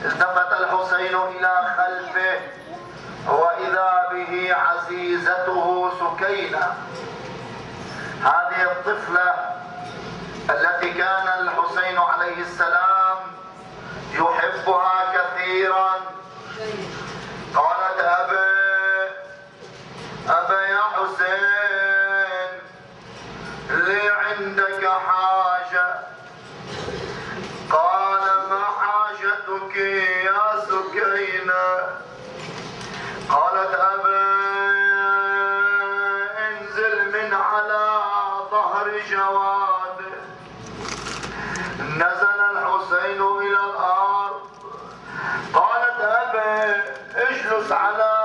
التفت الحسين إلى خلفه وإذا به عزيزته سكينة، هذه الطفلة التي كان الحسين عليه السلام يحبها كثيرا. قالت: أبا يا حسين، لي عندك حاجة. قال: ما حاجتك يا سكينة؟ قالت: انزل من على ظهر جواده. نزل الحسين إلى الأرض. قالت: اجلس على